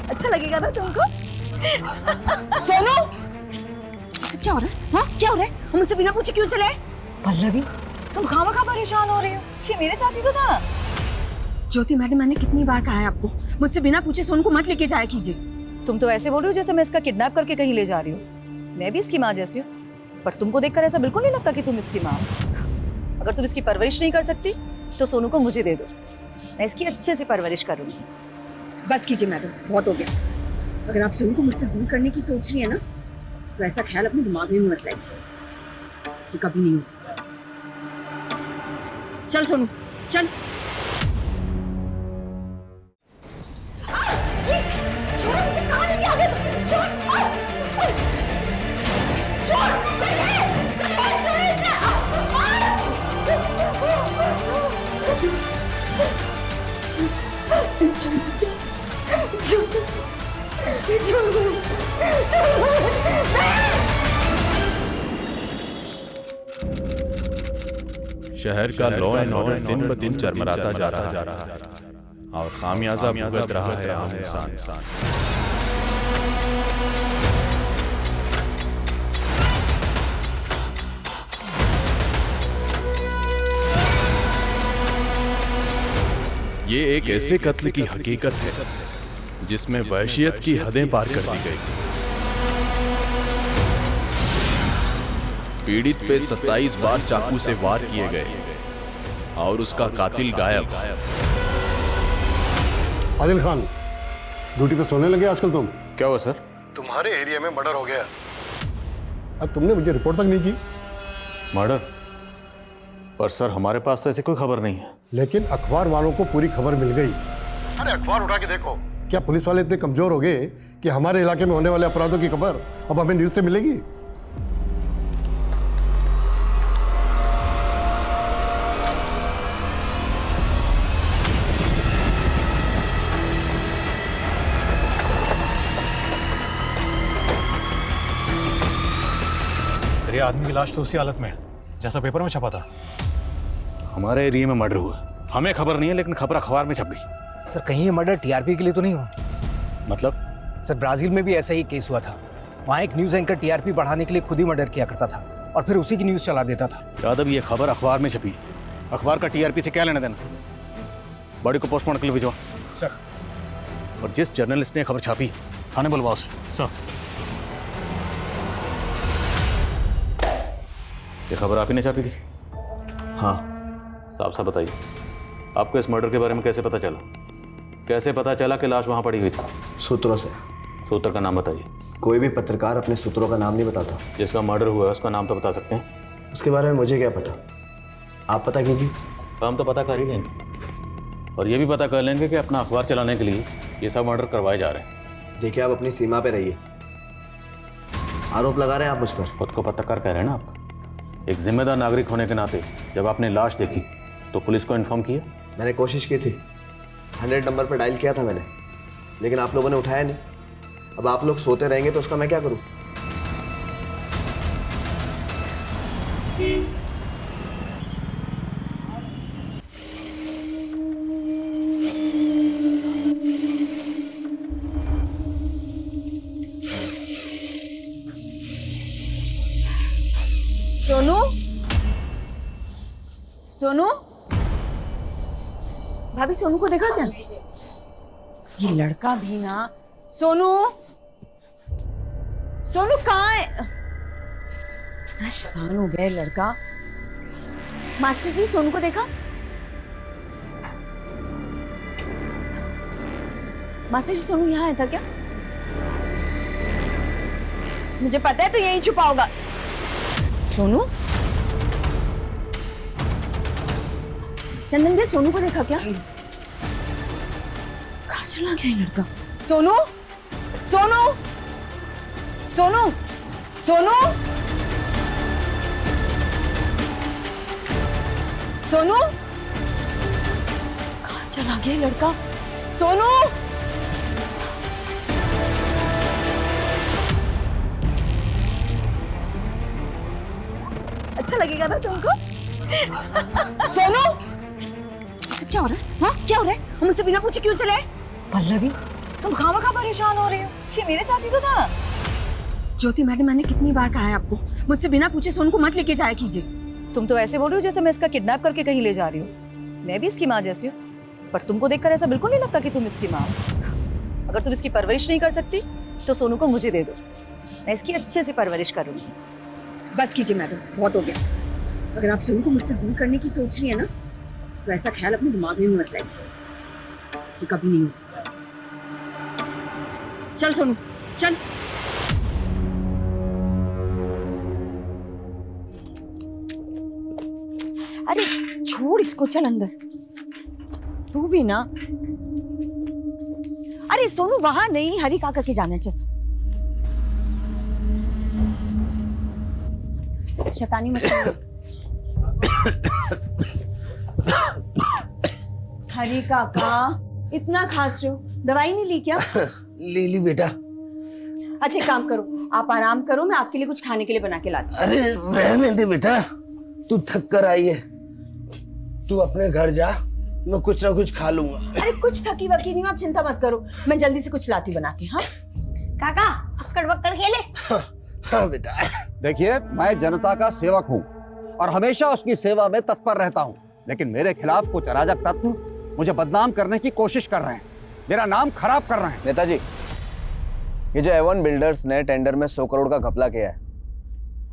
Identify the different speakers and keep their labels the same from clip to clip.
Speaker 1: अच्छा लगेगा ना तुमको? सोनू, क्या हो रहा है? हाँ क्या हो रहा है? हम मुझसे बिना पूछे क्यों चले?
Speaker 2: पल्लवी, तुम खामखा परेशान हो रही हो। ये मेरे साथ ही तो था।
Speaker 1: ज्योति मैडम, मैंने कितनी बार कहा है आपको, मुझसे बिना पूछे सोनू को मत लेके जाया कीजिए।
Speaker 2: तुम तो ऐसे बोल रही हो जैसे मैं इसका किडनैप करके कहीं ले जा रही हूँ। मैं भी इसकी माँ जैसी हूँ, पर तुमको देखकर ऐसा बिल्कुल नहीं लगता कि तुम इसकी माँ हो। अगर तुम इसकी परवरिश नहीं कर सकती तो सोनू को मुझे दे दो, मैं इसकी अच्छे से परवरिश करूंगी।
Speaker 1: बस कीजिए मैडम, बहुत हो गया। अगर आप सोनू को मुझसे दूर करने की सोच रही है ना, तो ऐसा ख्याल अपने दिमाग में मत लाइए, कि कभी नहीं हो सकता। चल सोनू चल।
Speaker 3: शहर का लॉ एंड ऑर्डर दिन ब दिन चरमराता जा रहा है और खामियाजा भुगत रहा है आम इंसान। ये एक ऐसे कत्ल की हकीकत है जिसमें वहशियत की हदें पार कर दी गई। पीड़ित पे 27 बार चाकू से वार किए गए और उसका कातिल गायब।
Speaker 4: आदिल खान, ड्यूटी पे सोने लगे आजकल तुम?
Speaker 3: क्या हुआ सर?
Speaker 4: तुम्हारे एरिया में मर्डर हो गया। अब तुमने मुझे रिपोर्ट तक नहीं की।
Speaker 3: मर्डर? पर सर हमारे पास तो ऐसी कोई खबर नहीं है।
Speaker 4: लेकिन अखबार वालों को पूरी खबर मिल गई। अरे अखबार उठा के देखो। क्या पुलिस वाले इतने कमजोर हो गए कि हमारे इलाके में होने वाले अपराधों की खबर अब हमें न्यूज से मिलेगी?
Speaker 5: सर, ये आदमी की लाश तो उसी हालत में है जैसा पेपर में छपा था।
Speaker 3: हमारे एरिया में मर्डर हुआ, हमें खबर नहीं है, लेकिन खबर अखबार में छप गई।
Speaker 6: सर, कहीं ये मर्डर टीआरपी के लिए तो नहीं हुआ?
Speaker 3: मतलब?
Speaker 6: सर, ब्राजील में भी ऐसा ही केस हुआ था। वहाँ एक न्यूज़ एंकर टीआरपी बढ़ाने के लिए खुद ही मर्डर किया करता था और फिर उसी की न्यूज़ चला देता था।
Speaker 3: यादव, ये खबर अखबार में छपी, अखबार का टीआरपी से क्या लेना देना? बॉडी को पोस्टमार्टम के लिए भिजवा
Speaker 6: सर।
Speaker 3: और जिस जर्नलिस्ट ने खबर छापी थाने बुलवाओ उसे।
Speaker 5: सर,
Speaker 3: ये खबर आप ही ने छापी थी?
Speaker 6: हाँ।
Speaker 3: साफ साफ बताइए, आपको इस मर्डर के बारे में कैसे पता चला? कैसे पता चला कि लाश वहां पड़ी हुई थी?
Speaker 7: सूत्रों से।
Speaker 3: सूत्र का नाम बताइए।
Speaker 7: कोई भी पत्रकार अपने सूत्रों का नाम नहीं बताता।
Speaker 3: जिसका मर्डर हुआ है उसका नाम तो बता सकते हैं?
Speaker 7: उसके बारे में मुझे क्या पता, आप पता कीजिए।
Speaker 3: हम तो पता कर ही लेंगे और ये भी पता कर लेंगे कि अपना अखबार चलाने के लिए ये सब मर्डर करवाए जा रहे हैं।
Speaker 7: देखिए, आप अपनी सीमा पे रहिए। आरोप लगा रहे हैं आप मुझ पर।
Speaker 3: खुद को पत्रकार कह रहे हैं ना आप? एक जिम्मेदार नागरिक होने के नाते जब आपने लाश देखी तो पुलिस को इन्फॉर्म किया?
Speaker 7: मैंने कोशिश की थी, 100 नंबर पर डायल किया था मैंने, लेकिन आप लोगों ने उठाया नहीं। अब आप लोग सोते रहेंगे तो उसका मैं क्या करूं?
Speaker 1: सोनू, सोनू, भाभी सोनू को देखा क्या? ये लड़का भी ना। सोनू, सोनू कहाँ है? इतना शैतान हो गया लड़का। मास्टर जी, सोनू को देखा? मास्टर जी, सोनू यहाँ आया था क्या? मुझे पता है तो यहीं छुपा होगा। सोनू, चंदन भैया सोनू को देखा क्या? कहाँ चला गया ये लड़का? सोनू, सोनू, सोनू, सोनू, सोनू, कहाँ चला गया ये लड़का? सोनू, अच्छा लगेगा ना तुमको? सोनू, क्या हो रहा है? हाँ क्या हो रहा है? हम मुझसे बिना पूछे क्यों चले?
Speaker 2: पल्लवी, तुम खामखा परेशान हो रही हो, ये मेरे साथ ही तो था।
Speaker 1: ज्योति मैडम, मैंने कितनी बार कहा है आपको, मुझसे बिना पूछे सोनू को मत लेके जाया कीजिए।
Speaker 2: तुम तो ऐसे बोल रही हो जैसे मैं इसका किडनैप करके कहीं ले जा रही हूँ। मैं भी इसकी माँ जैसी हूँ, पर तुमको देखकर ऐसा बिल्कुल नहीं लगता कि तुम इसकी माँ हो। अगर तुम इसकी परवरिश नहीं कर सकती तो सोनू को मुझे दे दो, मैं इसकी अच्छे से परवरिश करूंगी।
Speaker 1: बस कीजिए मैडम, बहुत हो गया। अगर आप सोनू को मुझसे दूर करने की सोच रही है ना, तो ऐसा ख्याल अपने दिमाग में मत लाइए कि कभी नहीं हो सकता। चल सोनू, चल। अरे छोड़ इसको, चल अंदर। तू भी ना। अरे सोनू वहां नहीं, हरी काका के जाना। चल शैतानी मत करो। हरी काका इतना खांस रहे हो, दवाई नहीं ली क्या?
Speaker 8: ले ली बेटा।
Speaker 1: अच्छा काम करो, आप आराम करो, मैं आपके लिए कुछ खाने के लिए बना के लाती हूँ।
Speaker 8: अरे रहने दे बेटा, तू थक कर आई है, तू अपने घर जा, मैं कुछ ना कुछ खा लूंगा।
Speaker 1: अरे कुछ थकी वकी नहीं हूँ, आप चिंता मत करो, मैं जल्दी से कुछ लाती बना के। हाँ काका, अक्कड़ बक्कड़ खेले।
Speaker 8: हाँ बेटा।
Speaker 9: देखिए, मैं जनता का सेवक हूँ और हमेशा उसकी सेवा में तत्पर रहता हूँ, लेकिन मेरे खिलाफ कुछ अराजक तत्व मुझे बदनाम करने की कोशिश कर रहे हैं, मेरा नाम खराब कर रहे हैं।
Speaker 7: नेताजी, ये जो एवन बिल्डर्स ने टेंडर में 100 करोड़ का घपला किया है,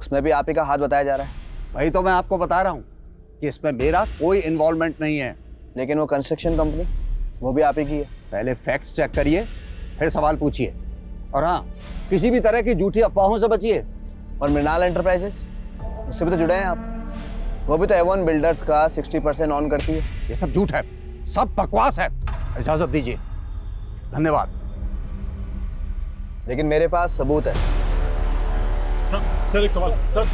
Speaker 7: उसमें भी आप ही का हाथ बताया जा रहा है।
Speaker 9: वही तो मैं आपको बता रहा हूँ कि इसमें मेरा कोई इन्वॉल्वमेंट नहीं है।
Speaker 7: लेकिन वो कंस्ट्रक्शन कंपनी, वो भी आप ही की है।
Speaker 9: पहले फैक्ट चेक करिए, फिर सवाल पूछिए, और हाँ, किसी भी तरह की झूठी अफवाहों से बचिए।
Speaker 7: और मृणाल एंटरप्राइजेस, उससे भी तो जुड़े हैं आप, वो भी तो एवन बिल्डर्स का 60% ऑन करती है।
Speaker 9: ये सब झूठ है, सब बकवास है। इजाजत दीजिए। धन्यवाद।
Speaker 7: लेकिन मेरे पास सबूत है।
Speaker 5: सर एक सवाल सर।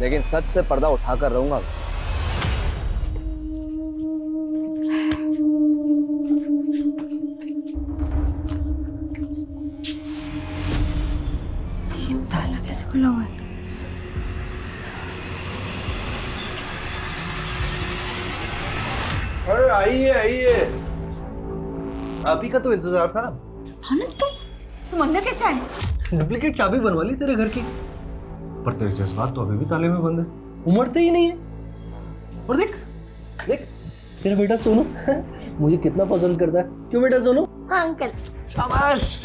Speaker 7: लेकिन सच से पर्दा उठाकर रहूंगा।
Speaker 1: ताला कैसे खुला हुआ है?
Speaker 8: अरे आइए आइए, आप ही का तो इंतजार था।
Speaker 1: आनंद, तुम अंदर कैसे आए?
Speaker 6: डुप्लीकेट चाबी बनवा ली तेरे घर की, पर तेरे जज्बात तो अभी भी ताले में बंद है, उमड़ते ही नहीं है। और देख देख तेरा बेटा सोनू मुझे कितना पसंद करता है। क्यों बेटा सोनू?
Speaker 1: हाँ अंकल।
Speaker 8: शाबाश।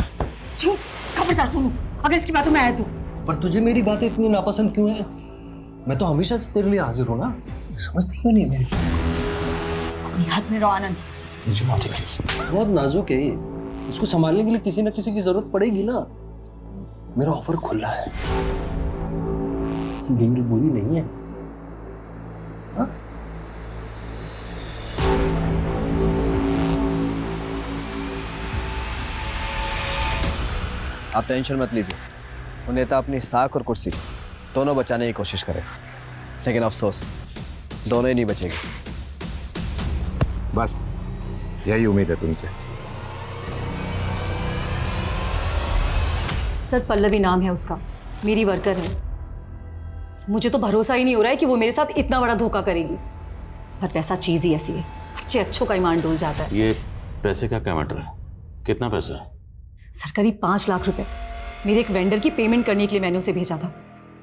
Speaker 1: झूठ, खबरदार सोनू, अगर इसकी बातों में आया तो।
Speaker 6: पर तुझे मेरी बातें इतनी नापसंद क्यों है? मैं तो हमेशा से तेरे लिए हाजिर हूँ ना, समझती क्यों नहीं मेरी?
Speaker 1: अपनी हाथ में रहो आनंद।
Speaker 6: मुझे माफ कर, बहुत नाजुक है ये, इसको संभालने के लिए किसी ना किसी की जरूरत पड़ेगी ना। मेरा ऑफर खुला है, डील बुरी नहीं है। हाँ?
Speaker 7: आप टेंशन मत लीजिए, वो नेता अपनी साख और कुर्सी दोनों बचाने की कोशिश करे, लेकिन अफसोस दोनों ही नहीं बचेंगे।
Speaker 10: बस यही उम्मीद है तुमसे।
Speaker 2: सर पल्लवी नाम है उसका, मेरी वर्कर है। मुझे तो भरोसा ही नहीं हो रहा है कि वो मेरे साथ इतना बड़ा धोखा करेगी, पर पैसा चीज ही ऐसी है, अच्छे अच्छों का ईमान डोल जाता है।
Speaker 3: ये पैसे का क्या मैटर है? कितना पैसा है?
Speaker 2: सर करीब 5 लाख रुपए मेरे एक वेंडर की पेमेंट करने के लिए मैंने उसे भेजा था,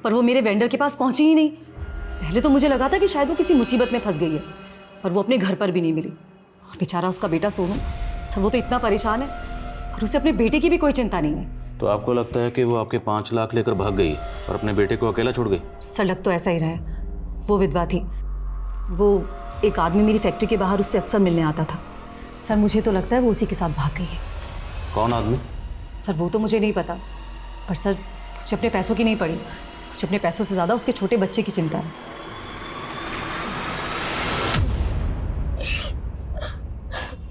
Speaker 2: पर वो मेरे वेंडर के पास पहुंची ही नहीं। पहले तो मुझे लगा था कि शायद वो किसी मुसीबत में फंस गई है, पर वो अपने घर पर भी नहीं मिली। और बेचारा उसका बेटा सोनू, सर वो तो इतना परेशान है और उसे अपने बेटे की भी कोई चिंता नहीं है।
Speaker 3: तो आपको लगता है कि वो आपके 5 लाख लेकर भाग गई और अपने बेटे को अकेला छोड़ गई?
Speaker 2: सर लग तो ऐसा ही रहा है। वो विधवा थी, वो एक आदमी मेरी फैक्ट्री के बाहर उससे अक्सर मिलने आता था। सर मुझे तो लगता है वो उसी के साथ भाग गई है।
Speaker 3: कौन आदमी?
Speaker 2: सर वो तो मुझे नहीं पता, पर सर मुझे अपने पैसों की नहीं पड़ी, मुझे अपने पैसों से ज़्यादा उसके छोटे बच्चे की चिंता है।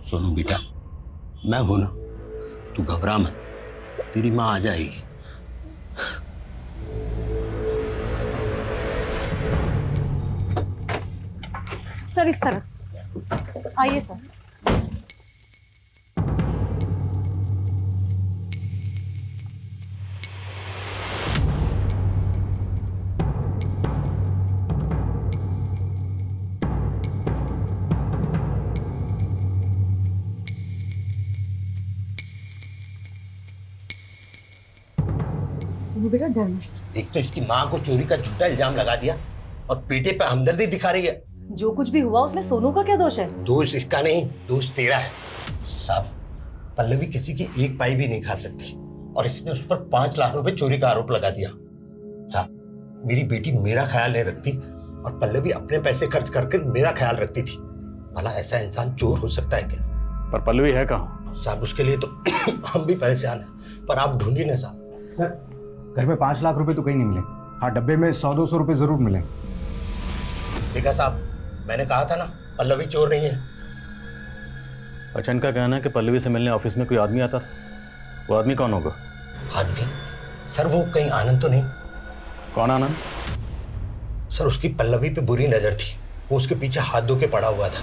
Speaker 8: सोनू बेटा, मैं हूं ना, तू घबरा मत, तेरी माँ आ जाएगी।
Speaker 2: सर इस तरफ आइए सर। सोनू बेटा डर मत।
Speaker 8: एक तो इसकी माँ को चोरी का झूठा इल्जाम लगा दिया और बेटे पे हमदर्दी दिखा रही है।
Speaker 2: जो कुछ भी हुआ उसमें सोनू का क्या दोष है?
Speaker 8: दोष इसका नहीं, दोष तेरा है। साहब, पल्लवी किसी की एक पाई भी नहीं खा सकती और इसने उस पर 5 लाख रुपए चोरी का आरोप लगा दिया। साहब, मेरी बेटी मेरा ख्याल नहीं रखती और पल्लवी अपने पैसे खर्च करके मेरा ख्याल रखती थी। भला ऐसा इंसान चोर हो सकता है क्या?
Speaker 3: पर पल्लवी है कहाँ?
Speaker 8: साहब, उसके लिए तो हम भी परेशान हैं, पर आप ढूंढी ना साहब।
Speaker 11: सर, घर में 5 लाख रुपए तो कहीं नहीं मिले। हाँ, डब्बे में 100-200 रुपए जरूर मिले।
Speaker 8: देखा साहब, मैंने कहा था ना पल्लवी चोर नहीं है।
Speaker 3: अच्छा, इनका कहना है कि पल्लवी से मिलने ऑफिस में कोई आदमी आता था। वो आदमी कौन होगा?
Speaker 8: आदमी? सर, वो कहीं आनंद तो नहीं?
Speaker 3: कौन आनंद?
Speaker 8: सर, उसकी पल्लवी पे बुरी नजर थी। वो उसके पीछे हाथ धो के पड़ा हुआ था।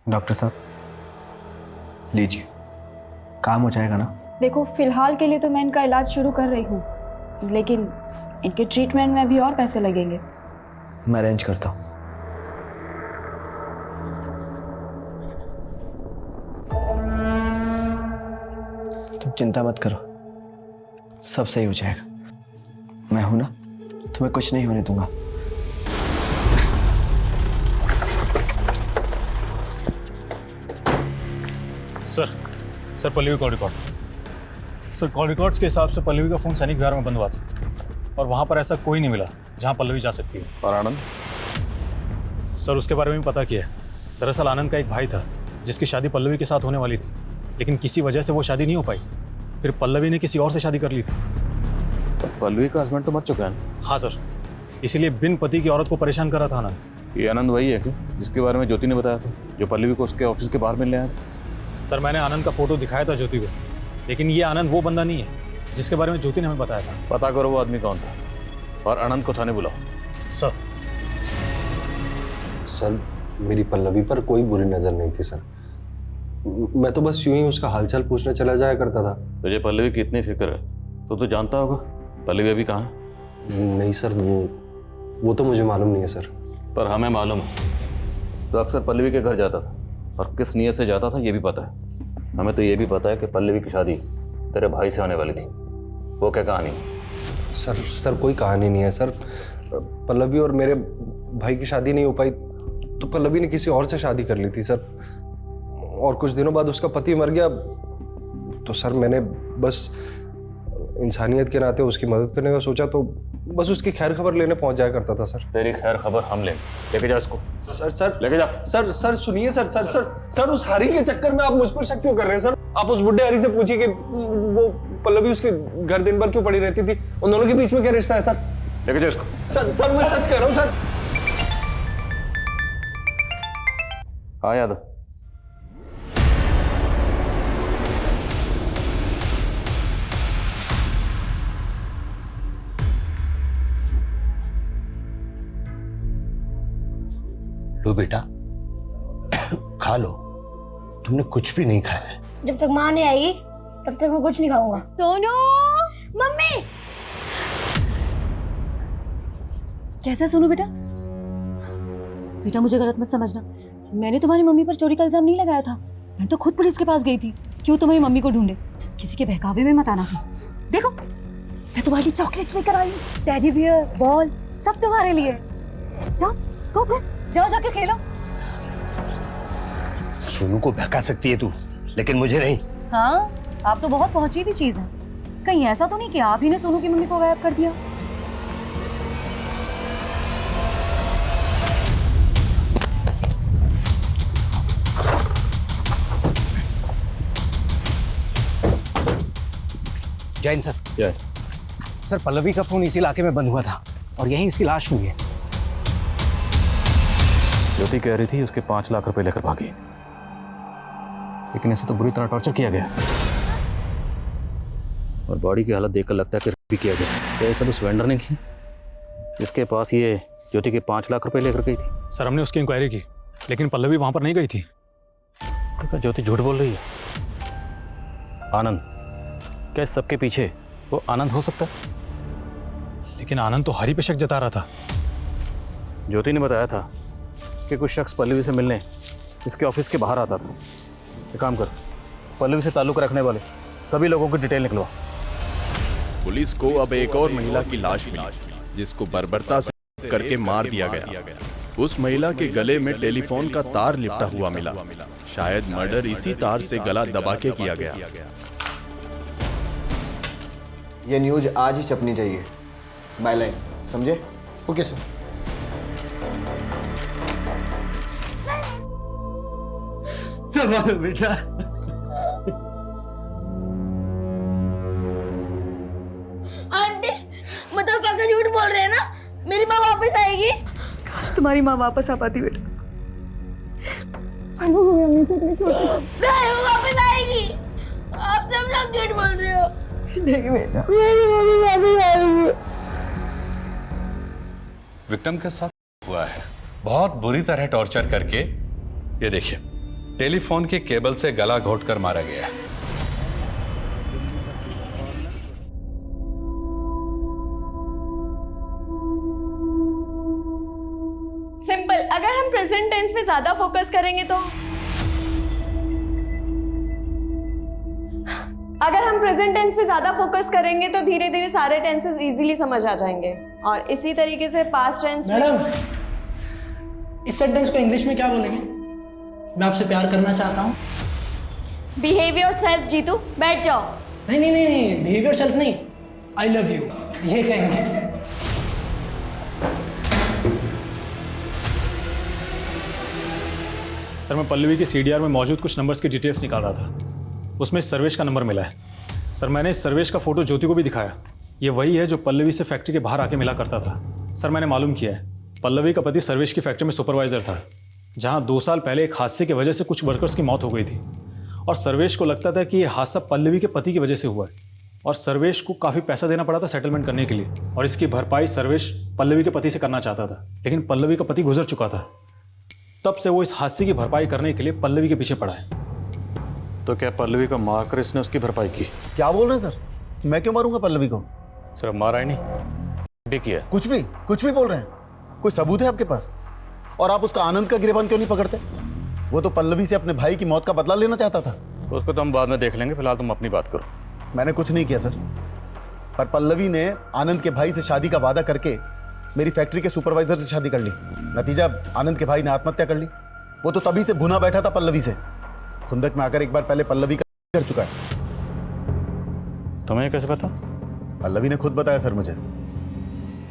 Speaker 7: डॉक्टर साहब, लीजिए, काम हो जाएगा ना?
Speaker 12: देखो, फिलहाल के लिए तो मैं इनका इलाज शुरू कर रही हूँ, लेकिन इनके ट्रीटमेंट में भी और पैसे लगेंगे।
Speaker 7: मैं अरेंज करता हूँ। तुम चिंता मत करो, सब सही हो जाएगा। मैं हूं ना, तुम्हें कुछ नहीं होने दूंगा।
Speaker 5: Sir Pallavi call record. Sir, call records के हिसाब से पल्लवी का फ़ोन सैनिक विहार में बंद हुआ था और वहाँ पर ऐसा कोई नहीं मिला जहाँ पल्लवी जा सकती है।
Speaker 3: और आनंद?
Speaker 5: सर, उसके बारे में पता किया है। दरअसल आनंद का एक भाई था जिसकी शादी पल्लवी के साथ होने वाली थी, लेकिन किसी वजह से वो शादी नहीं हो पाई। फिर पल्लवी ने किसी और से शादी कर ली थी।
Speaker 3: पल्लवी का हस्बैंड तो मर चुका है।
Speaker 5: हाँ सर, इसीलिए बिन पति की औरत को परेशान कर रहा था आनंद।
Speaker 3: ये आनंद वही है कि जिसके बारे में ज्योति ने बताया था, जो पल्लवी को उसके ऑफिस के बाहर मिलने आया था?
Speaker 5: सर, मैंने आनंद का फोटो दिखाया था ज्योति को, लेकिन ये आनंद वो बंदा नहीं है जिसके बारे में ज्योति ने हमें बताया था।
Speaker 3: पता करो वो आदमी कौन था और आनंद को थाने बुलाओ।
Speaker 6: सर, मेरी पल्लवी पर कोई बुरी नजर नहीं थी सर। मैं तो बस यूं ही उसका हालचाल पूछने चला जाया करता था।
Speaker 3: तुझे पल्लवी की इतनी फिक्र है तो जानता होगा पल्लवी अभी कहाँ है?
Speaker 6: नहीं सर, वो तो मुझे मालूम नहीं है सर।
Speaker 3: पर हमें मालूम है। तो अक्सर पल्लवी के घर जाता था और किस नियत से जाता था ये भी पता है। हमें तो ये भी पता है कि पल्लवी की शादी तेरे भाई से होने वाली थी। वो क्या कहानी?
Speaker 6: सर कोई कहानी नहीं है सर। पल्लवी और मेरे भाई की शादी नहीं हो पाई तो पल्लवी ने किसी और से शादी कर ली थी सर, और कुछ दिनों बाद उसका पति मर गया। तो सर, मैंने बस इंसानियत के नाते उसकी मदद करने का सोचा, तो बस उसकी खैर खबर लेने पहुंच जाया करता था सर।
Speaker 3: तेरी खैर खबर हम लेंगे। लेके जा इसको।
Speaker 6: सर
Speaker 3: लेके जा।
Speaker 6: सर सुनिए सर, उस हरी के चक्कर में आप मुझ पर शक क्यों कर रहे हैं सर? आप उस बुढ़े हरी से पूछिए कि वो पल्लवी उसके घर दिन भर क्यों पड़ी रहती थी। उन दोनों के बीच में क्या रिश्ता है सर?
Speaker 3: लेके जा इसको।
Speaker 6: सर मैं सच कह रहा हूँ सर।
Speaker 3: हाँ यादव,
Speaker 8: लो बेटा, खा लो। तुमने कुछ भी नहीं खाया है।
Speaker 12: जब तक माँ नहीं आएगी तब तक मैं कुछ नहीं खाऊंगा।
Speaker 2: सोनू!
Speaker 12: मम्मी!
Speaker 2: कैसा है सोनू बेटा? बेटा, मुझे गलत मत समझना, मैंने तुम्हारी मम्मी पर चोरी का इल्जाम नहीं लगाया था। मैं तो खुद पुलिस के पास गई थी क्यों तुम्हारी मम्मी को ढूंढे। किसी के बहकावे में मत आना था। देखो, मैं तुम्हारे लिए चॉकलेट्स लेकर आई, टेडी बियर, बॉल, सब तुम्हारे लिए। जाओ, गो, जाओ जाके खेलो।
Speaker 8: सोनू को बहका सकती है तू, लेकिन मुझे नहीं।
Speaker 2: हाँ, आप तो बहुत पहुंची हुई चीज है। कहीं ऐसा तो नहीं कि आप ही ने सोनू की मम्मी को गायब कर दिया?
Speaker 11: जैन सर।
Speaker 3: क्या?
Speaker 11: सर, पल्लवी का फोन इसी इलाके में बंद हुआ था और यहीं इसकी लाश हुई है।
Speaker 3: ज्योति कह रही थी उसके 5 लाख रुपए लेकर भागी, लेकिन ऐसे तो बुरी तरह टॉर्चर किया गया और बॉडी की हालत देखकर लगता है कि भी किया गया। क्या ये सब उस वेंडर ने की जिसके पास ये ज्योति के 5 लाख रुपए लेकर गई थी?
Speaker 5: सर, हमने उसकी इंक्वायरी की लेकिन पल्लवी वहां पर नहीं गई थी।
Speaker 3: तो क्या ज्योति झूठ बोल रही है? आनंद, क्या इस सबके पीछे वो आनंद हो सकता है?
Speaker 5: लेकिन आनंद तो हरी पे शक जता रहा था।
Speaker 3: ज्योति ने बताया था कि कुछ शख्स पल्लवी से मिलने इसके ऑफिस के बाहर आता था। एक काम कर, पल्लवी से ताल्लुक रखने वाले सभी लोगों की डिटेल निकलवा।
Speaker 13: पुलिस को अब एक और महिला की लाश मिली, जिसको बर्बरता से करके मार दिया गया। उस महिला के गले में टेलीफोन का तार लिपटा हुआ मिला। शायद मर्डर इसी तार से गला दबा के किया गया।
Speaker 7: ये न्यूज आज ही छपनी चाहिए, बायलाइन, समझे?
Speaker 4: Okay sir.
Speaker 6: संभालो बेटा।
Speaker 14: आंटी, मतलब काका झूठ बोल रहे हैं ना? मेरी माँ वापस आएगी?
Speaker 2: काश तुम्हारी माँ वापस आ पाती बेटा।
Speaker 14: नहीं, वो वापस आएगी। आप सब लोग झूठ बोल रहे हो।
Speaker 2: नहीं बेटा,
Speaker 14: मेरी मम्मी वापस आएगी।
Speaker 13: विक्टिम के साथ हुआ है, बहुत बुरी तरह टॉर्चर करके, ये देखिए, टेलीफोन के केबल से गला घोंटकर मारा गया है।
Speaker 12: सिंपल। अगर हम प्रेजेंट टेंस पे ज्यादा फोकस करेंगे तो धीरे धीरे सारे टेंसेस इजीली समझ आ जाएंगे। और इसी तरीके से पास्ट टेंस में।
Speaker 6: मैडम, इस सेंटेंस को इंग्लिश में क्या बोलेंगे? मैं आपसे प्यार करना चाहता हूँ।
Speaker 12: बिहेव योरसेल्फ जीतू, बैठ जाओ।
Speaker 6: नहीं नहीं नहीं, बिहेव योरसेल्फ नहीं, आई लव यू, ये कहेंगे।
Speaker 5: सर, मैं पल्लवी के CDR में मौजूद कुछ नंबर्स की डिटेल्स निकाल रहा था। उसमें सर्वेश का नंबर मिला है। सर, मैंने इस सर्वेश का फोटो ज्योति को भी दिखाया। ये वही है जो पल्लवी से फैक्ट्री के बाहर आके मिला करता था। सर, मैंने मालूम किया है, पल्लवी का पति सर्वेश की फैक्ट्री में सुपरवाइजर था, जहां 2 साल पहले एक हादसे की वजह से कुछ वर्कर्स की मौत हो गई थी। और सर्वेश को लगता था कि ये हादसा पल्लवी के पति की वजह से हुआ है। और सर्वेश को काफ़ी पैसा देना पड़ा था सेटलमेंट करने के लिए, और इसकी भरपाई सर्वेश पल्लवी के पति से करना चाहता था। लेकिन पल्लवी का पति गुजर चुका था। तब से वो इस हादसे की भरपाई करने के लिए पल्लवी के पीछे पड़ा है।
Speaker 3: तो क्या पल्लवी को मारकर इसने उसकी भरपाई की?
Speaker 11: क्या बोल रहे हैं सर? मैं क्यों मारूंगा पल्लवी को?
Speaker 3: सर, मारा ही नहीं, भी किया।
Speaker 11: कुछ भी बोल रहे हैं। कोई सबूत है आपके पास? और आप उसका आनंद का गिरबान क्यों नहीं पकड़ते? वो तो पल्लवी से अपने भाई की मौत का बदला लेना चाहता था।
Speaker 3: उसको तो हम बाद में देख लेंगे, फिलहाल तुम अपनी बात करो।
Speaker 11: मैंने कुछ नहीं किया सर, पर पल्लवी ने आनंद के भाई से शादी का वादा करके मेरी फैक्ट्री के सुपरवाइजर से शादी कर ली। नतीजा, आनंद के भाई ने आत्महत्या कर ली। वो तो तभी से भुना बैठा था पल्लवी से। खुंदक में आकर एक बार पहले पल्लवी का कर चुका है।
Speaker 3: तुम्हें कैसे पता?
Speaker 11: पल्लवी ने खुद बताया सर मुझे,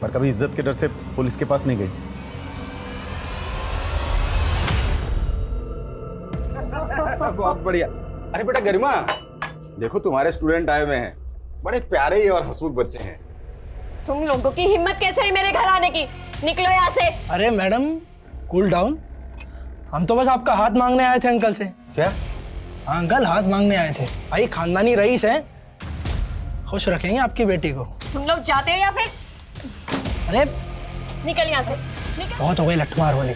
Speaker 11: पर कभी इज्जत के डर से पुलिस के पास नहीं गई।
Speaker 10: बहुत बढ़िया। अरे बेटा गरिमा, देखो तुम्हारे स्टूडेंट आए हुए हैं, बड़े प्यारे ही और हंसमुख बच्चे हैं।
Speaker 12: तुम लोगों की हिम्मत कैसे है मेरे घर आने की? निकलो यहाँ से।
Speaker 6: अरे मैडम, कूल डाउन। हम तो बस आपका हाथ मांगने आए थे अंकल से।
Speaker 10: क्या?
Speaker 6: हाँ अंकल, हाथ मांगने आए थे। भाई खानदानी रईस हैं, खुश रखेंगे आपकी बेटी को।
Speaker 12: तुम लोग जाते हो या फिर?
Speaker 6: अरे
Speaker 12: निकल यहाँ से, निकल।
Speaker 6: बहुत हो गई लठमार होने।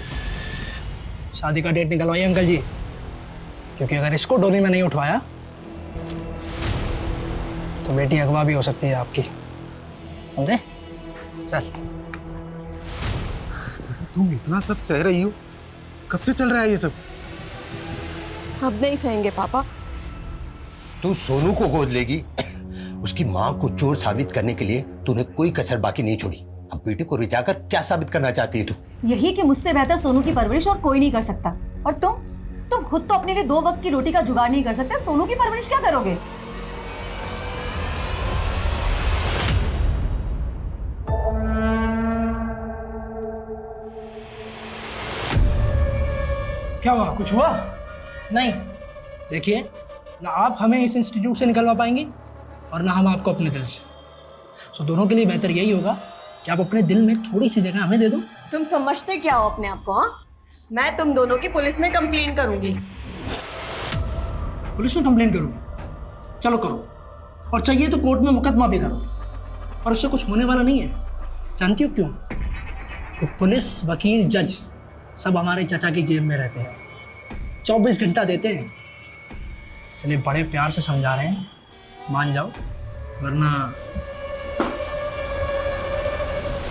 Speaker 6: शादी का डेट निकलवाइए अंकल जी, क्योंकि अगर इसको डोली में नहीं उठवाया तो बेटी अगवा भी हो सकती है आपकी, समझे? चल।
Speaker 10: तुम इतना सब सह रही हो, कब से चल रहा है ये सब?
Speaker 12: अब नहीं सहेंगे पापा।
Speaker 8: तू सोनू को गोद लेगी, उसकी माँ को चोर साबित करने के लिए तूने कोई कसर बाकी नहीं छोड़ी। अब बेटे को रिझाकर क्या साबित करना चाहती है तू?
Speaker 2: यही कि मुझसे बेहतर सोनू की परवरिश और कोई नहीं कर सकता। और तुम खुद तो अपने लिए 2 वक्त की रोटी का जुगाड़ नहीं कर सकते, सोनू की परवरिश क्या करोगे?
Speaker 6: क्या हुआ? कुछ हुआ? नहीं। देखिए, ना आप हमें इस इंस्टीट्यूट से निकलवा पाएंगी और ना हम आपको अपने दिल से। सो दोनों के लिए बेहतर यही होगा कि आप अपने दिल में थोड़ी सी जगह हमें दे दो।
Speaker 12: तुम समझते क्या हो अपने आप को? हाँ, मैं तुम दोनों की पुलिस में कंप्लेन करूंगी।
Speaker 6: पुलिस में कंप्लेन करूंगी? चलो करो, और चाहिए तो कोर्ट में मुकदमा भी करो, और उससे कुछ होने वाला नहीं है। जानती हो क्यों? तो पुलिस, वकील, जज सब हमारे चचा की जेब में रहते हैं, 24 घंटा देते हैं। इसलिए बड़े प्यार से समझा रहे हैं, मान जाओ वरना।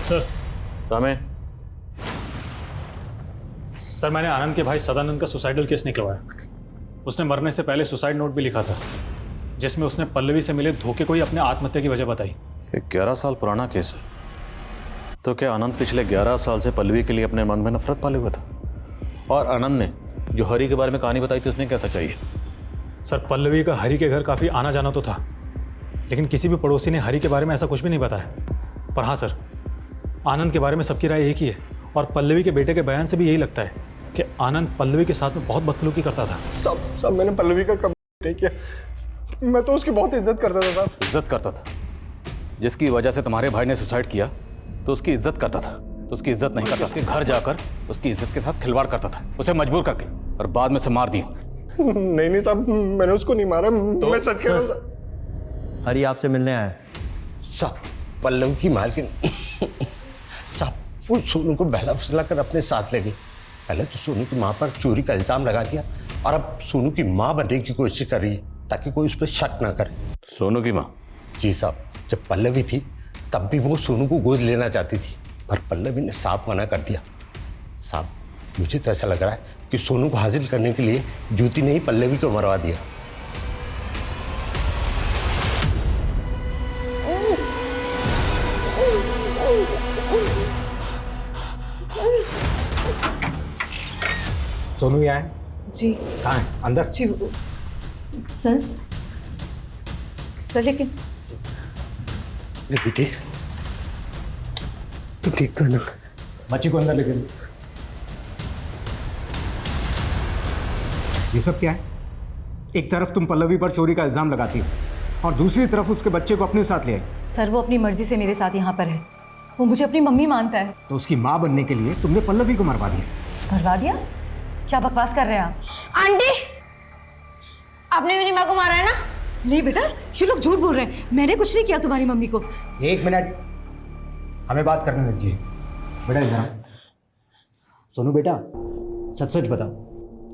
Speaker 5: सर
Speaker 3: रामे,
Speaker 5: सर मैंने आनंद के भाई सदानंद का सुसाइडल केस निकलवाया। उसने मरने से पहले सुसाइड नोट भी लिखा था, जिसमें उसने पल्लवी से मिले धोखे को ही अपने आत्महत्या की वजह बताई।
Speaker 3: एक 11 साल पुराना केस है, तो क्या आनंद पिछले 11 साल से पल्लवी के लिए अपने मन में नफरत पाले हुआ था? और आनंद ने जो हरी के बारे में कहानी बताई थी उसमें क्या सच्चाई है?
Speaker 5: सर पल्लवी का हरी के घर काफ़ी आना जाना तो था, लेकिन किसी भी पड़ोसी ने हरी के बारे में ऐसा कुछ भी नहीं बताया। पर हाँ सर, आनंद के बारे में सबकी राय एक ही है, और पल्लवी के बेटे के बयान से भी यही लगता है कि आनंद पल्लवी के साथ में बहुत बदसलूकी करता था।
Speaker 10: सब मैंने पल्लवी का कभी नहीं किया, मैं तो उसकी बहुत इज्जत करता था साहब।
Speaker 3: इज्जत करता था? जिसकी वजह से तुम्हारे भाई ने सुसाइड किया तो उसकी इज्जत करता था? तो उसकी इज्जत नहीं करता, उसके घर जाकर उसकी इज्जत के साथ खिलवाड़ करता था, उसे मजबूर करके, और बाद में उसे मार दिया।
Speaker 10: नहीं साहब, मैंने उसको नहीं मारा, तो मैं सच कह रहा हूँ।
Speaker 7: हरी आपसे मिलने आया।
Speaker 8: साहब पल्लवी की मालकिन साहब वो सोनू को बहला फुसला कर अपने साथ ले गई। पहले तो सोनू की माँ पर चोरी का इल्जाम लगा दिया, और अब सोनू की माँ बनने की कोशिश कर रही है ताकि कोई उस पर शक ना करे।
Speaker 3: सोनू की माँ?
Speaker 8: जी साहब, जब पल्लवी थी तब भी वो सोनू को गोद लेना चाहती थी, पर पल्लवी ने साफ मना कर दिया। साहब मुझे तो ऐसा लग रहा है कि सोनू को हासिल करने के लिए ज्योति ने ही पल्लवी को मरवा दिया। सोनू यहाँ है?
Speaker 2: जी।
Speaker 8: कहाँ है? अंदर?
Speaker 2: जी सर। सर लेकिन
Speaker 8: बेटे तो ठीक कर ना,
Speaker 6: बच्ची को अंदर लेके। ये सब क्या है? एक तरफ तुम पल्लवी पर चोरी का इल्जाम लगाती हो और दूसरी तरफ उसके बच्चे को अपने साथ ले आई।
Speaker 2: सर वो अपनी मर्जी से मेरे साथ यहाँ पर है, वो मुझे अपनी मम्मी मानता है।
Speaker 6: तो उसकी माँ बनने के लिए तुमने पल्लवी को मरवा दिया।
Speaker 2: मरवा दिया? क्या बकवास कर रहे हैं आप?
Speaker 14: आंटी, आपने मेरी माँ को मारा है ना?
Speaker 2: नहीं बेटा, ये लोग झूठ बोल रहे हैं, मैंने कुछ नहीं किया तुम्हारी मम्मी को।
Speaker 6: एक मिनट, हमें बात करने दीजिए। बेटा इधर आओ। सोनू बेटा, सच सच बता,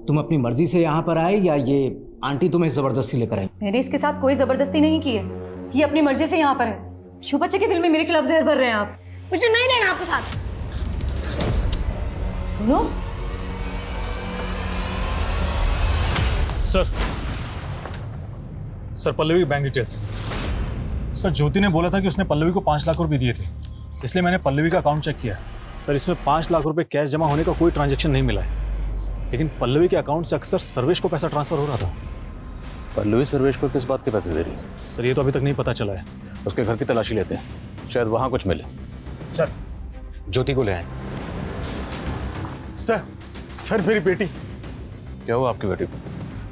Speaker 6: तुम अपनी मर्जी से यहाँ पर आए या ये आंटी तुम्हें जबरदस्ती लेकर आई?
Speaker 2: मैंने इसके साथ कोई जबरदस्ती नहीं की है, ये अपनी मर्जी से यहाँ पर है। क्यों बच्चे के दिल में मेरे खिलाफ जहर भर रहे हैं आप?
Speaker 14: मुझे नहीं रहना आपके साथ।
Speaker 2: सुनो
Speaker 5: सर पल्लवी की बैंक डिटेल्स। सर ज्योति ने बोला था कि उसने पल्लवी को 5 लाख रुपए दिए थे, इसलिए मैंने पल्लवी का अकाउंट चेक किया। सर इसमें 5 लाख रुपए कैश जमा होने का कोई ट्रांजैक्शन नहीं मिला है, लेकिन पल्लवी के अकाउंट से अक्सर सर्वेश को पैसा ट्रांसफर हो रहा था।
Speaker 3: पल्लवी सर्वेश को किस बात के पैसे दे रही थी?
Speaker 5: सर ये तो अभी तक नहीं पता चला है।
Speaker 3: उसके घर की तलाशी लेते हैं, शायद वहां कुछ मिले।
Speaker 10: सर ज्योति को ले आए। सर मेरी बेटी।
Speaker 3: क्या हुआ आपकी बेटी को?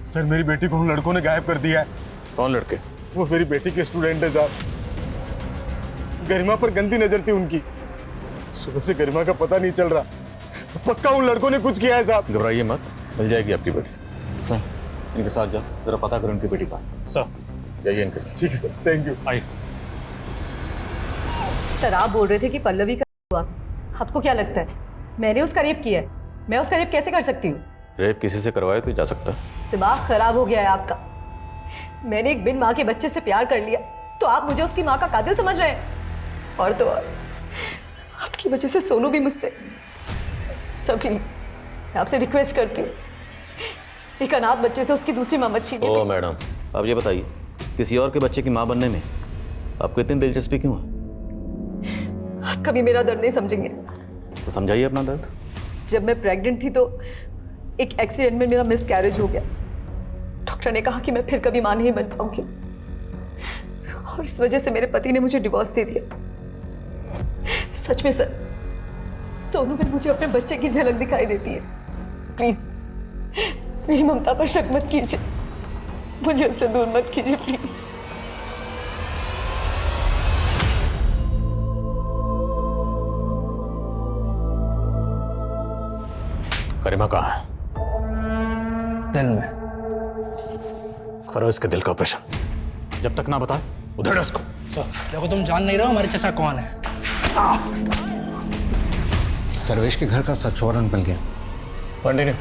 Speaker 10: सर मेरी बेटी को उन लड़कों ने गायब कर दिया है।
Speaker 3: कौन लड़के?
Speaker 10: वो मेरी बेटी के स्टूडेंट है साहब। गरिमा पर गंदी नजर थी उनकी, सुबह से गरिमा का पता नहीं चल रहा। पक्का उन लड़कों ने कुछ किया है साहब।
Speaker 3: घबराइए मत, मिल जाएगी आपकी बेटी। सर इनके साथ जाओ, जरा पता करो इनकी बेटी कहाँ।
Speaker 5: सर
Speaker 3: जाइए इनके साथ।
Speaker 10: ठीक है सर, थैंक यू।
Speaker 5: आइए।
Speaker 2: सर आप बोल रहे थे कि पल्लवी का हुआ, आपको क्या लगता है मैंने उसका रेप किया है? मैं उसका रेप कैसे कर सकती हूँ?
Speaker 3: रेप किसी से करवाए तो जा सकता है।
Speaker 2: दिमाग खराब हो गया है आपका। मैंने एक बिन माँ के बच्चे से प्यार कर लिया तो आप मुझे उसकी माँ का कातिल समझ रहे हैं? और तो और आपकी वजह से सोनू भी मुझसे। सब प्लीज मैं आपसे रिक्वेस्ट करती हूँ, एक अनाथ बच्चे से उसकी दूसरी माँ मत छीनिए।
Speaker 3: ओ मैडम, अब ये बताइए किसी और के बच्चे की माँ बनने में आपको इतनी दिलचस्पी क्यों है?
Speaker 2: आप कभी मेरा दर्द नहीं समझेंगे।
Speaker 3: तो समझाइए अपना दर्द।
Speaker 2: जब मैं प्रेग्नेंट थी तो एक एक्सीडेंट में मेरा मिसकैरेज हो गया। डॉक्टर ने कहा कि मैं फिर कभी मां नहीं बन पाऊंगी, और इस वजह से मेरे पति ने मुझे डिवोर्स दे दिया। सच में सर, सोनू में मुझे अपने बच्चे की झलक दिखाई देती है। प्लीज मेरी ममता पर शक मत कीजिए, मुझे उससे दूर मत कीजिए प्लीज।
Speaker 3: गरिमा कहाँ है?
Speaker 6: दिल में।
Speaker 3: करो इसके दिल का ऑपरेशन। जब तक ना बताए उधर उसको।
Speaker 6: देखो तुम जान नहीं रहे हो हमारे चचा कौन है।
Speaker 8: सर्वेश के घर का सर्च वारंट मिल गया,
Speaker 3: कंटिन्यू।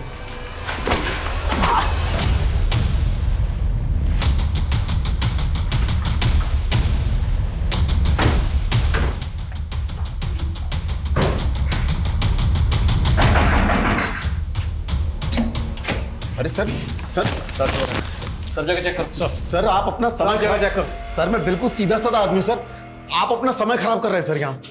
Speaker 11: अरे सर सर
Speaker 3: सब जगह चेक कर।
Speaker 11: सर आप अपना समय
Speaker 3: जगह चेक कर।
Speaker 11: सर मैं बिल्कुल सीधा साधा आदमी हूं सर, आप अपना समय खराब कर रहे हैं सर यहाँ।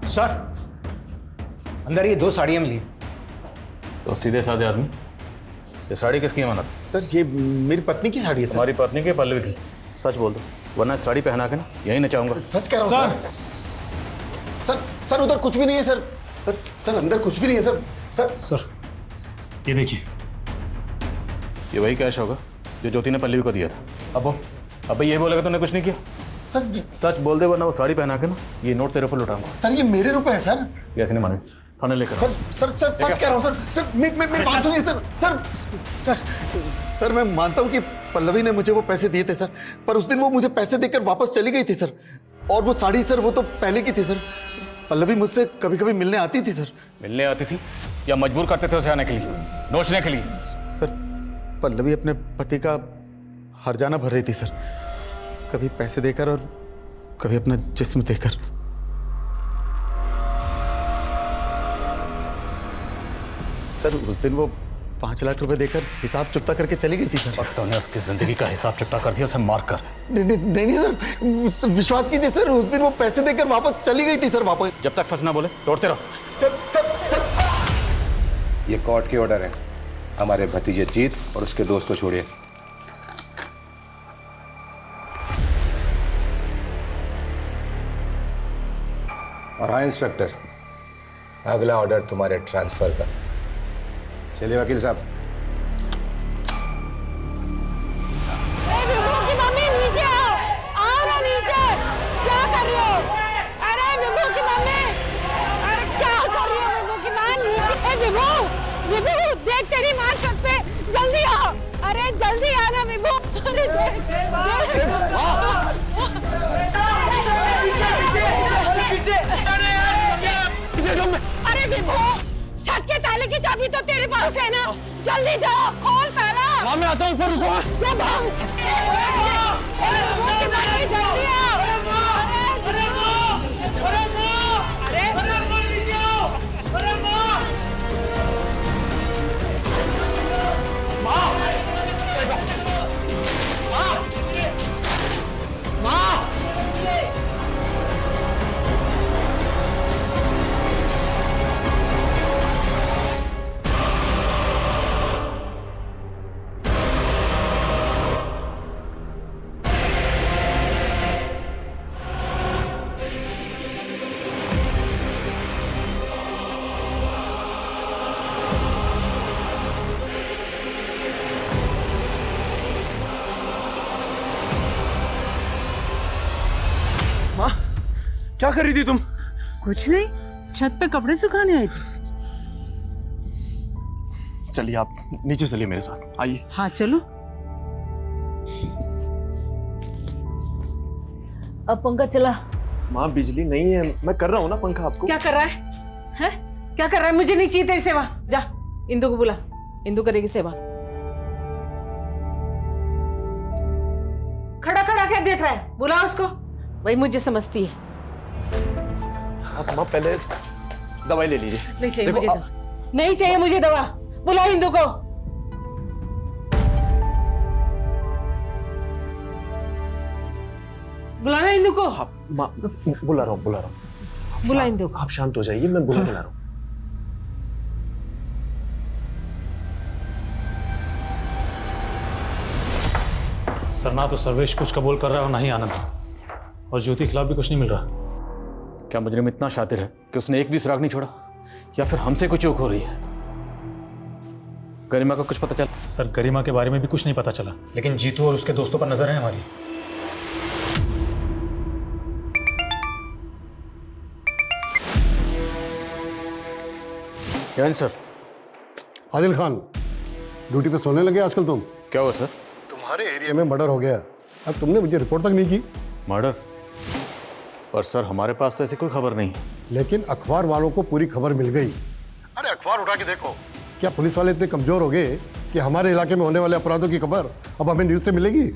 Speaker 15: सर अंदर ये 2 साड़ियां मिली।
Speaker 3: तो सीधे साधे आदमी, ये साड़ी किसकी है?
Speaker 11: सर ये मेरी पत्नी की साड़ी है सर।
Speaker 3: हमारी पत्नी की, पल्लवी की। सच बोल दो, वरना साड़ी पहना के ना यही नचाऊंगा।
Speaker 11: सच कह रहा हूँ सर। सर सर उधर कुछ भी नहीं है सर। सर सर अंदर कुछ भी नहीं है सर।
Speaker 5: सर ये देखिए,
Speaker 3: ये वही कैश होगा जो ज्योति ने पल्लवी को दिया था। अब ये बोलेगा तूने कुछ नहीं किया।
Speaker 11: सर
Speaker 3: सच बोल दे, वरना वो साड़ी पहना के ना ये नोट तेरे ऊपर लुटाऊंगा।
Speaker 11: सर ये मेरे रुपए है सर।
Speaker 3: ये ऐसे नहीं माने, थाने लेकर।
Speaker 11: सर सर सर सच कह रहा हूँ सर। सर मेरी बात सुनिए सर। सर सर मैं मानता हूँ कि पल्लवी ने मुझे वो पैसे दिए थे सर, पर उस दिन वो मुझे पैसे देकर वापस चली गई थी सर। और वो साड़ी सर वो तो पहले की थी सर। पल्लवी मुझसे कभी कभी मिलने आती थी सर।
Speaker 3: मिलने आती थी या मजबूर करते थे उसे आने के लिए, नोचने के लिए?
Speaker 11: सर पल्लवी अपने पति का हर्जाना भर रही थी सर, कभी पैसे देकर और कभी अपना जिस्म देकर। सर उस दिन वो 5 लाख रुपए देकर हिसाब चुकता करके चली गई थी सर।
Speaker 3: और तूने उसकी जिंदगी का हिसाब चुकता कर दिया, उसे मार कर।
Speaker 11: नहीं सर, विश्वास कीजिए सर, उस दिन वो पैसे देकर वापस चली गई थी सर। वापस
Speaker 3: जब तक सच ना बोले तोड़ते रहो।
Speaker 11: सर
Speaker 16: ये कोर्ट के ऑर्डर है। हमारे भतीजे जीत और उसके दोस्त को छोड़िए। और हाँ इंस्पेक्टर, अगला ऑर्डर तुम्हारे ट्रांसफर का। चलिए वकील साहब।
Speaker 14: विभू की मम्मी नीचे आओ ना नीचे। क्या कर रही हो? अरे विभू की मम्मी, अरे क्या कर रही हो? विभू की माँ नीचे। विभू देख तेरी माँ छत पे, जल्दी आओ। अरे जल्दी आना विभू। अरे देख अरे विभू, छत के ताले की चाबी तो तेरे पास है ना? जल्दी जाओ, खोल ताला।
Speaker 10: मैं आता हूँ, ऊपर रुको।
Speaker 14: जब हम जल्दी आओ।
Speaker 10: क्या कर रही थी तुम?
Speaker 17: कुछ नहीं, छत पे कपड़े सुखाने आई थी।
Speaker 10: चलिए आप नीचे चलिए मेरे साथ, आइए।
Speaker 17: हाँ चलो।
Speaker 18: अब पंखा चला।
Speaker 10: माँ बिजली नहीं है, मैं कर रहा हूँ ना पंखा आपको।
Speaker 18: क्या कर रहा है? हैं? क्या कर रहा है? मुझे नहीं चाहिए तेरी सेवा। जा इंदु को बुला, इंदु करेगी सेवा। खड़ा खड़ा क्या देख रहा है? बुला उसको, वही मुझे समझती है।
Speaker 10: आप माँ पहले दवाई ले लीजिए।
Speaker 18: नहीं चाहिए मुझे दवा, नहीं चाहिए मुझे दवा। बुला इंदु को। बुलाना इंदु को।
Speaker 10: माँ बुला रहा हूँ,
Speaker 18: बुला इंदु को।
Speaker 10: आप शांत हो जाइए, मैं बुला के ला रहा हूँ।
Speaker 5: सर ना तो सर्वेश कुछ कबूल कर रहा है और ना ही आनंद, और ज्योति के खिलाफ भी कुछ नहीं मिल रहा।
Speaker 3: क्या मुजरिम इतना शातिर है कि उसने एक भी सुराग नहीं छोड़ा, या फिर हमसे कुछ चूक हो रही है? गरिमा का कुछ पता चला?
Speaker 5: सर गरिमा के बारे में भी कुछ नहीं पता चला, लेकिन जीतू और उसके दोस्तों पर नजर है हमारी।
Speaker 3: क्या सर?
Speaker 4: आदिल खान, ड्यूटी पे सोने लगे आजकल तुम?
Speaker 3: क्या हुआ सर?
Speaker 4: तुम्हारे एरिया में मर्डर हो गया। अब तुमने मुझे रिपोर्ट तक नहीं की।
Speaker 3: मर्डर? पर सर हमारे पास तो ऐसी कोई खबर नहीं।
Speaker 4: लेकिन अखबार वालों को पूरी खबर मिल गई। अरे अखबार उठा के देखो, क्या पुलिस वाले इतने कमजोर हो गए कि हमारे इलाके में होने वाले अपराधों की खबर अब हमें न्यूज से मिलेगी?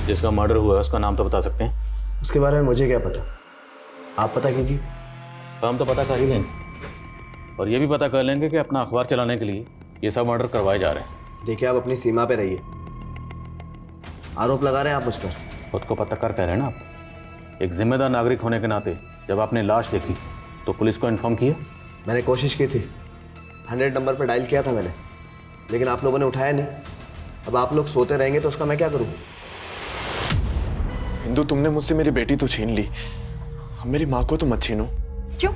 Speaker 3: जिसका मर्डर हुआ है उसका नाम तो बता सकते हैं?
Speaker 7: उसके बारे में मुझे क्या पता, आप पता कीजिए।
Speaker 3: हम तो पता कर ही लेंगे और ये भी पता कर लेंगे कि अपना अखबार चलाने के लिए ये सब मर्डर करवाए जा रहे हैं।
Speaker 7: देखिए आप अपनी सीमा पे रहिए, आरोप लगा रहे हैं आप उस पर।
Speaker 3: खुद को पत्रकार कह रहे हैं ना आप। एक जिम्मेदार नागरिक होने के नाते जब आपने लाश देखी तो पुलिस को इन्फॉर्म किया?
Speaker 7: मैंने कोशिश की थी, 100 नंबर पर डायल किया था मैंने, लेकिन आप लोगों ने उठाया नहीं। अब आप लोग सोते रहेंगे तो उसका मैं क्या करूँ?
Speaker 19: इंदु, तुमने मुझसे मेरी बेटी तो छीन ली, अब मेरी माँ को तो मत छीनो।
Speaker 2: क्यों?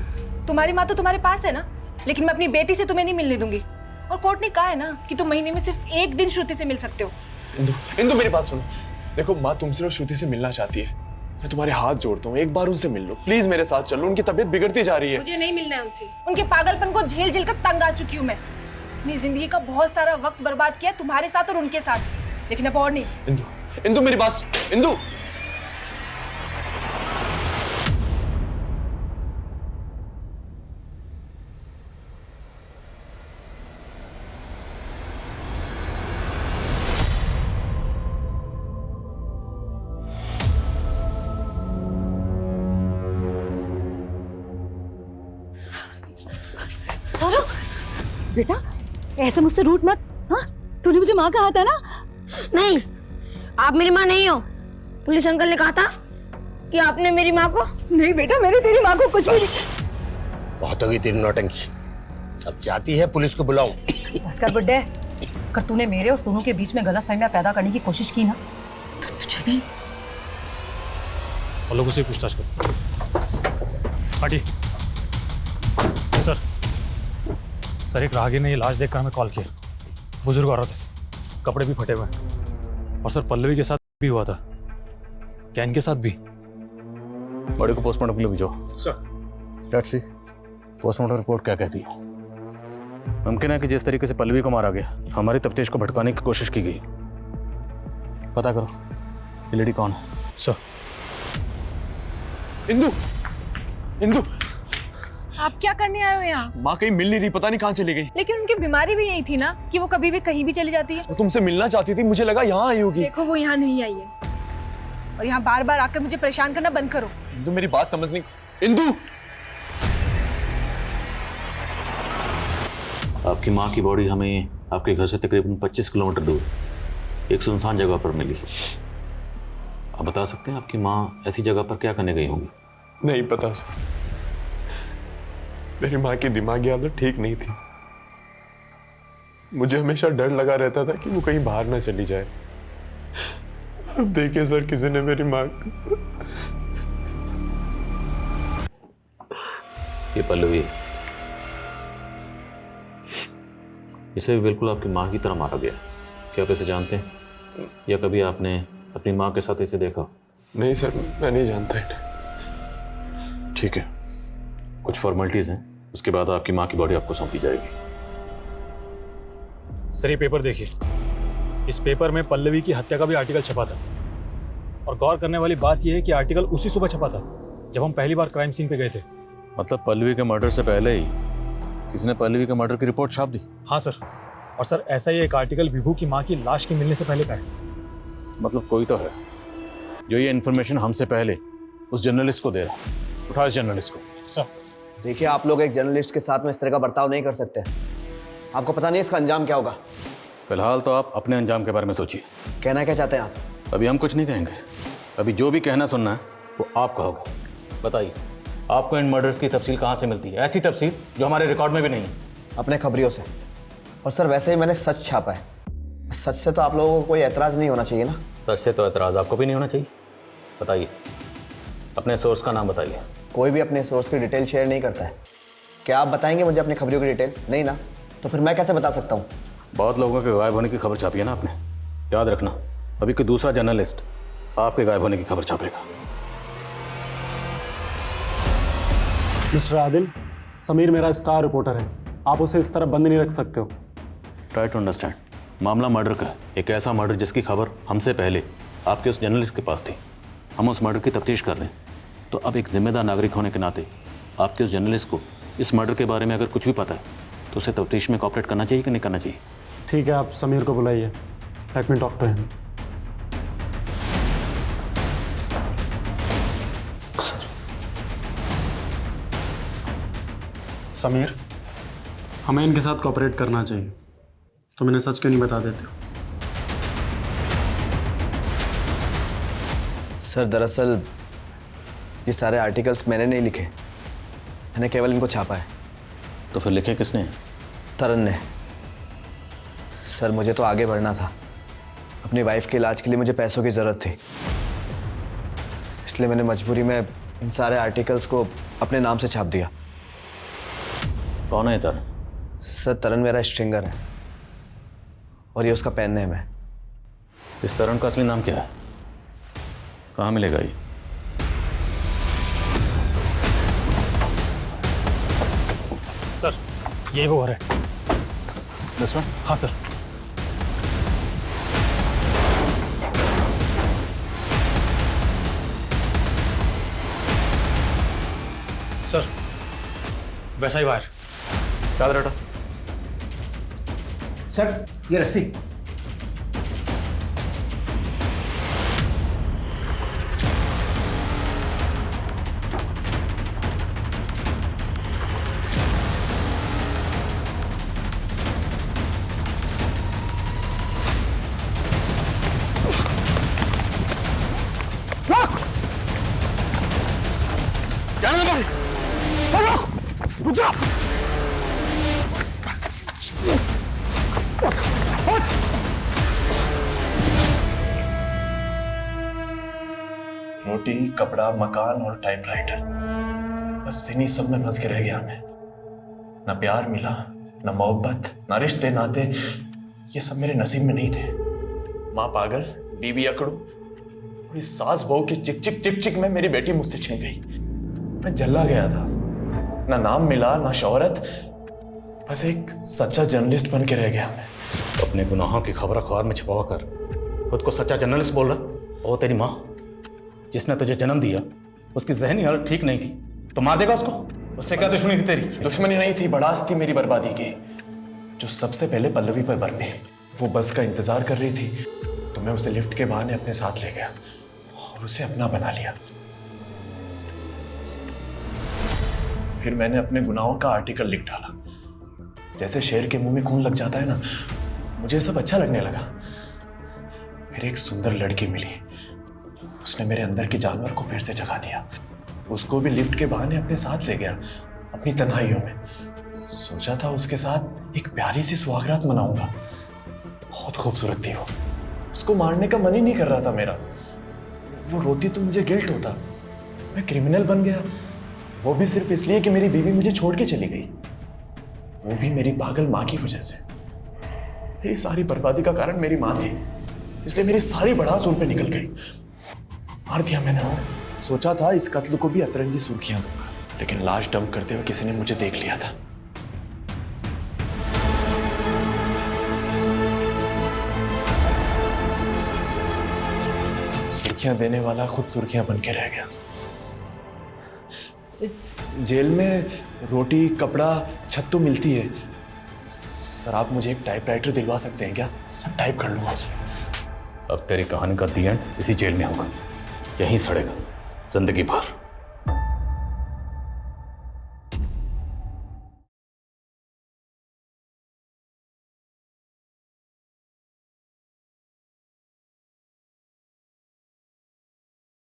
Speaker 2: तुम्हारी माँ तो तुम्हारे पास है ना, लेकिन मैं अपनी बेटी से तुम्हें नहीं मिलने दूंगी। और कोर्ट ने कहा है ना कि तुम महीने में सिर्फ 1 दिन श्रुति से मिल सकते हो।
Speaker 19: इंदु मेरी बात सुनो। देखो माँ तुमसे और श्रुति से मिलना चाहती है, मैं तुम्हारे हाथ जोड़ता हूँ, एक बार उनसे मिल लो प्लीज, मेरे साथ चलो, उनकी तबीयत बिगड़ती जा रही है।
Speaker 2: मुझे नहीं मिलना है उनसे, उनके पागलपन को झेल झेल कर तंग आ चुकी हूँ मैं। अपनी जिंदगी का बहुत सारा वक्त बर्बाद किया तुम्हारे साथ और उनके साथ, लेकिन अब और नहीं।
Speaker 19: इंदु मेरी बात, इंदु
Speaker 2: सौरभ बेटा, ऐसे मुझसे रूठ मत। हाँ, तूने मुझे माँ कहा था ना?
Speaker 14: नहीं, आप मेरी माँ नहीं हो। पुलिस अंकल ने कहा था कि आपने मेरी माँ को।
Speaker 2: नहीं बेटा, मैंने तेरी माँ को कुछ भी नहीं।
Speaker 8: बहुत होगी तेरी नौटंकी, अब जाती है पुलिस को बुलाऊं।
Speaker 2: बस कर बुड्ढे, अगर तूने मेरे और सोनू के बीच में गलतफहमियां पैदा करने की कोशिश की ना तो तुझे भी।
Speaker 5: और लोगों से पूछताछ करो। हटी। सर एक राहगीर ने ये लाश देखकर हमें कॉल किया। बुजुर्ग औरत है, कपड़े भी फटे हुए हैं। और सर पल्लवी के साथ भी हुआ था। क्या इनके साथ भी?
Speaker 3: बड़े को पोस्टमार्टम के लिए भेजो।
Speaker 10: Sir
Speaker 3: let's see postmortem report क्या कहती है। मुमकिन है कि जिस तरीके से पल्लवी को मारा गया हमारी तफ्तीश को भटकाने की कोशिश की गई। पता करो ये लेडी कौन है।
Speaker 5: सर
Speaker 19: इंदु, इंदु
Speaker 2: आप क्या करने आए हो यहाँ?
Speaker 19: माँ कहीं मिल नहीं रही, पता नहीं कहाँ चली गई।
Speaker 2: लेकिन उनकी बीमारी भी यही थी ना कि वो कभी भी कहीं भी चली जाती है।
Speaker 19: वो तुमसे मिलना चाहती थी, मुझे लगा यहाँ आई होगी।
Speaker 2: देखो वो यहाँ नहीं आई है, और यहाँ बार बार आकर मुझे परेशान करना बंद करो।
Speaker 19: इंदु मेरी बात समझ नहीं। इंदु,
Speaker 3: आपकी माँ की बॉडी हमें आपके घर से तकरीबन 25 किलोमीटर दूर एक सुनसान जगह पर मिली। आप बता सकते हैं आपकी माँ ऐसी जगह पर क्या करने गई होंगी?
Speaker 19: नहीं पता सर, मेरी माँ की दिमागी हालत ठीक नहीं थी। मुझे हमेशा डर लगा रहता था कि वो कहीं बाहर ना चली जाए। अब देखिए सर, किसी ने मेरी माँ।
Speaker 3: ये पल्लवी, इसे भी बिल्कुल आपकी माँ की तरह मारा गया। क्या आप इसे जानते हैं या कभी आपने अपनी माँ के साथ इसे देखा?
Speaker 19: नहीं सर, मैं नहीं जानता है।
Speaker 3: ठीक है, कुछ फॉर्मेलिटीज हैं, उसके बाद आपकी माँ की बॉडी आपको सौंपी जाएगी।
Speaker 5: सर ये पेपर देखिए, इस पेपर में पल्लवी की हत्या का भी आर्टिकल छपा था। और गौर करने वाली बात यह है कि आर्टिकल उसी सुबह छपा था जब हम पहली बार क्राइम सीन पे गए थे।
Speaker 3: मतलब पल्लवी के मर्डर से पहले ही किसी ने पल्लवी के मर्डर की रिपोर्ट छाप दी?
Speaker 5: हाँ सर, और सर ऐसा ही एक आर्टिकल विभू की माँ की लाश के मिलने से पहले का है।
Speaker 3: मतलब कोई तो है जो ये इन्फॉर्मेशन हमसे पहले उस जर्नलिस्ट को दे रहा है। उठा इस जर्नलिस्ट को।
Speaker 5: सर
Speaker 7: देखिए आप लोग एक जर्नलिस्ट के साथ में इस तरह का बर्ताव नहीं कर सकते। आपको पता नहीं इसका अंजाम क्या होगा।
Speaker 3: फिलहाल तो आप अपने अंजाम के बारे में सोचिए।
Speaker 7: कहना क्या चाहते हैं आप?
Speaker 3: अभी हम कुछ नहीं कहेंगे, अभी जो भी कहना सुनना है वो आप कहोगे। बताइए आपको इन मर्डर्स की तफसील कहाँ से मिलती है, ऐसी तफसील जो हमारे रिकॉर्ड में भी नहीं है?
Speaker 7: अपने खबरियों से। और सर वैसे ही मैंने सच छापा है, सच से तो आप लोगों को कोई एतराज़ नहीं होना चाहिए ना।
Speaker 3: सच से तो एतराज़ आपको भी नहीं होना चाहिए। बताइए अपने सोर्स का नाम बताइए।
Speaker 7: कोई भी अपने सोर्स की डिटेल शेयर नहीं करता है। क्या आप बताएंगे मुझे अपनी खबरियों की डिटेल? नहीं ना, तो फिर मैं कैसे बता सकता हूँ?
Speaker 3: बहुत लोगों के गायब होने की खबर छापी है ना आपने, याद रखना अभी कोई दूसरा जर्नलिस्ट आपके गायब होने की खबर छापेगा।
Speaker 20: मिस्टर आदिल, समीर मेरा स्टार रिपोर्टर है,
Speaker 5: आप उसे इस तरह बंद नहीं रख सकते हो।
Speaker 3: ट्राई टू अंडरस्टैंड, मामला मर्डर का है, एक ऐसा मर्डर जिसकी खबर हमसे पहले आपके उस जर्नलिस्ट के पास थी। हम उस मर्डर की तफ्तीश कर रहे हैं, तो अब एक जिम्मेदार नागरिक होने के नाते आपके उस जर्नलिस्ट को इस मर्डर के बारे में अगर कुछ भी पता है तो उसे तफ्तीश में कॉपरेट करना चाहिए कि नहीं करना चाहिए?
Speaker 5: ठीक है, आप समीर को बुलाइए। Let me talk to him. Sameer, हमें इनके साथ कॉपरेट करना चाहिए। तुम इन्हें सच क्यों नहीं बता देते हो?
Speaker 7: सर दरअसल ये सारे आर्टिकल्स मैंने नहीं लिखे, मैंने केवल इनको छापा है।
Speaker 3: तो फिर लिखे किसने?
Speaker 7: तरन ने। सर मुझे तो आगे बढ़ना था, अपनी वाइफ के इलाज के लिए मुझे पैसों की ज़रूरत थी, इसलिए मैंने मजबूरी में इन सारे आर्टिकल्स को अपने नाम से छाप दिया।
Speaker 3: कौन है तरन?
Speaker 7: सर तरन मेरा स्ट्रिंगर है और ये उसका पेन नेम है।
Speaker 3: इस तरन का असली नाम क्या है? कहाँ मिलेगा ये?
Speaker 5: सर, यही वो घर है।
Speaker 3: This one?
Speaker 5: हाँ सर। सर, वैसा ही वायर।
Speaker 3: याद रटा।
Speaker 15: सर ये रस्सी।
Speaker 14: रुक जा।
Speaker 19: रोटी, कपड़ा, मकान और टाइपराइटर, बस इन्हीं सब में फंस के रह गया मैं। ना प्यार मिला, ना मोहब्बत, ना रिश्ते नाते, ये सब मेरे नसीब में नहीं थे। माँ पागल, बीवी अकड़ू, और इस सास बहू की चिक चिक चिक चिक में मेरी बेटी मुझसे छिन गई। मैं जला गया था, ना नाम मिला ना शोहरत, बस एक सच्चा जर्नलिस्ट बन के रह गया मैं।
Speaker 3: अपने गुनाहों की खबर अखबार में छुपा कर खुद को सच्चा जर्नलिस्ट बोल रहा? और तेरी माँ जिसने तुझे जन्म दिया उसकी जहनी हालत ठीक नहीं थी, तो मार देगा उसको? उससे क्या दुश्मनी थी तेरी?
Speaker 19: दुश्मनी नहीं थी, बड़ास थी मेरी बर्बादी की, जो सबसे पहले पल्लवी पर बरपी। वो बस का इंतजार कर रही थी, तो मैं उसे लिफ्ट के बहाने अपने साथ ले गया और उसे अपना बना लिया। फिर मैंने अपने गुनाहों का आर्टिकल लिख डाला। जैसे शेर के मुंह में खून लग जाता है ना, मुझे सब अच्छा लगने लगा। फिर एक सुंदर लड़की मिली, उसने मेरे अंदर के जानवर को फिर से जगा दिया। उसको भी लिफ्ट के बहाने अपने साथ ले गया, अपनी तन्हाइयों में। सोचा था उसके साथ एक प्यारी सी सुहागरात मनाऊंगा। बहुत खूबसूरत थी वो, उसको मारने का मन ही नहीं कर रहा था मेरा। वो रोती तो मुझे गिल्ट होता, मैं क्रिमिनल बन गया, वो भी सिर्फ इसलिए कि मेरी बीवी मुझे छोड़ के चली गई, वो भी मेरी पागल माँ की वजह से। ये सारी बर्बादी का कारण मेरी माँ थी, इसलिए मेरी सारी भड़ास उन पे निकल गई। मार दिया मैंने वो। सोचा था इस कत्ल को भी अतरंगी सुर्खियां दूंगा, लेकिन लाश डंप करते हुए किसी ने मुझे देख लिया था। सुर्खियां देने वाला खुद सुर्खियां बन के रह गया। जेल में रोटी, कपड़ा, छत तो मिलती है। सर आप मुझे एक टाइपराइटर दिलवा सकते हैं क्या? सब टाइप कर लूंगा उसमें।
Speaker 3: अब तेरी कहानी का दी एंड इसी जेल में होगा, यहीं सड़ेगा जिंदगी भर।